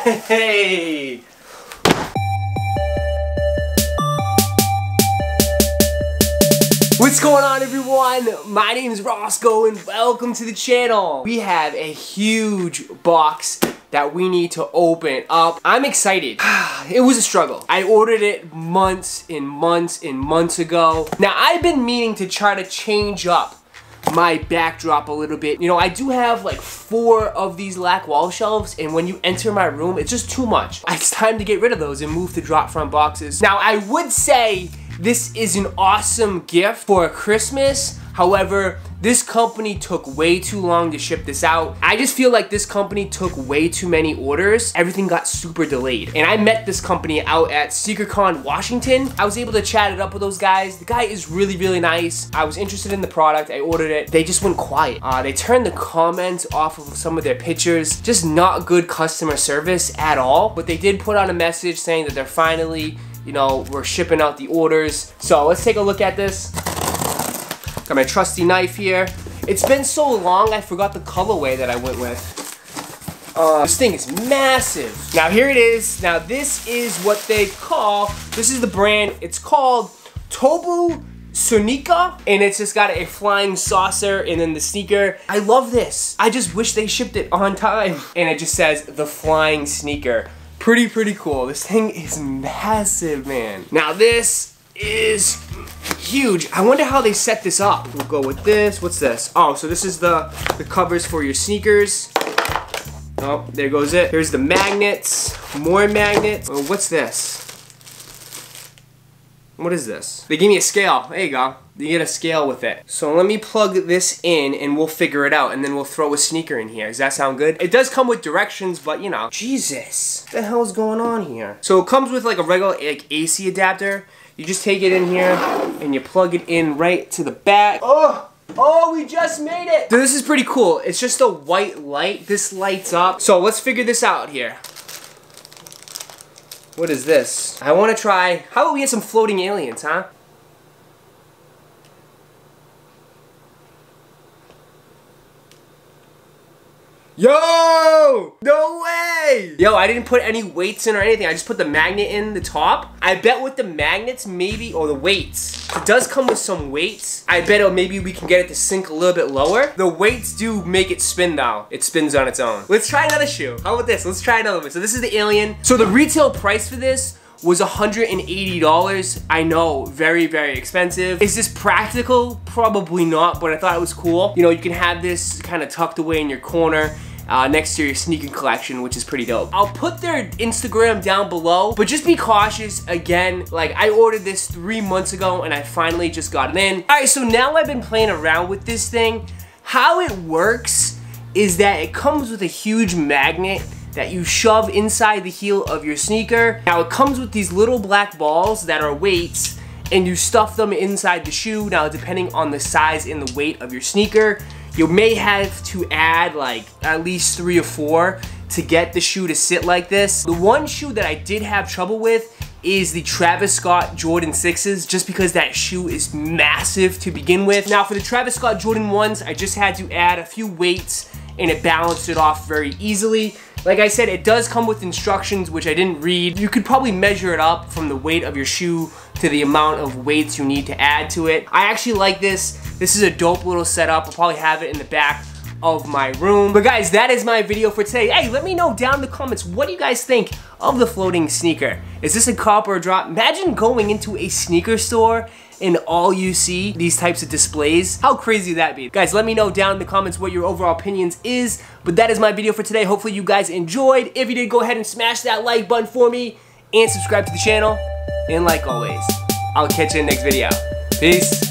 Hey! What's going on, everyone? My name is Roscoe and welcome to the channel. We have a huge box that we need to open up. I'm excited. It was a struggle. I ordered it months and months and months ago. Now, I've been meaning to try to change up my backdrop a little bit. You know, I do have like 4 of these lac wall shelves, and when you enter my room, it's just too much. It's time to get rid of those and move to drop front boxes. Now, I would say this is an awesome gift for Christmas. However, this company took way too long to ship this out. I just feel like this company took way too many orders. Everything got super delayed. And I met this company out at SneakerCon Washington. I was able to chat it up with those guys. The guy is really, really nice. I was interested in the product. I ordered it. They just went quiet. They turned the comments off of some of their pictures. Just not good customer service at all. But they did put out a message saying that they're finally, you know, we're shipping out the orders. So let's take a look at this. Got my trusty knife here. It's been so long, I forgot the colorway that I went with. This thing is massive. Now here it is. Now this is what they call, this is the brand, it's called Tobu Sonika, and it's just got a flying saucer and then the sneaker. I love this. I just wish they shipped it on time. And it just says the flying sneaker. Pretty cool. This thing is massive, man. Now this is huge. I wonder how they set this up. We'll go with this. What's this? Oh, so this is the covers for your sneakers. Oh, there goes it. Here's the magnets. More magnets. Oh, what's this? What is this? They gave me a scale. There you go. You get a scale with it. So let me plug this in and we'll figure it out, and then we'll throw a sneaker in here. Does that sound good? It does come with directions, but you know. Jesus. What the hell's going on here? So it comes with like a regular like AC adapter. You just take it in here and you plug it in right to the back. Oh, we just made it. So this is pretty cool. It's just a white light. This lights up. So let's figure this out here. What is this? I want to try, how about we get some floating aliens, huh? Yo! No way! Yo, I didn't put any weights in or anything. I just put the magnet in the top. I bet with the magnets, maybe, or the weights. It does come with some weights. I bet maybe we can get it to sink a little bit lower. The weights do make it spin though. It spins on its own. Let's try another shoe. How about this? Let's try another one. So this is the alien. So the retail price for this was $180. I know, very expensive. Is this practical? Probably not, but I thought it was cool. You know, you can have this kind of tucked away in your corner next to your sneaker collection, which is pretty dope. I'll put their Instagram down below, but just be cautious. Again, like I ordered this 3 months ago and I finally just got it in. All right, so now I've been playing around with this thing. How it works is that it comes with a huge magnet that you shove inside the heel of your sneaker. Now it comes with these little black balls that are weights, and you stuff them inside the shoe. Now depending on the size and the weight of your sneaker, you may have to add like at least 3 or 4 to get the shoe to sit like this. The one shoe that I did have trouble with is the Travis Scott Jordan 6s, just because that shoe is massive to begin with. Now for the Travis Scott Jordan 1s, I just had to add a few weights and it balanced it off very easily. Like I said, it does come with instructions, which I didn't read. You could probably measure it up from the weight of your shoe to the amount of weights you need to add to it. I actually like this. This is a dope little setup. I'll probably have it in the back of my room. But guys, that is my video for today. Hey, let me know down in the comments, what do you guys think of the floating sneaker? Is this a cop or a drop? Imagine going into a sneaker store and all you see these types of displays. How crazy would that be? Guys, let me know down in the comments what your overall opinions is. But that is my video for today. Hopefully you guys enjoyed. If you did, go ahead and smash that like button for me and subscribe to the channel. And like always, I'll catch you in the next video. Peace.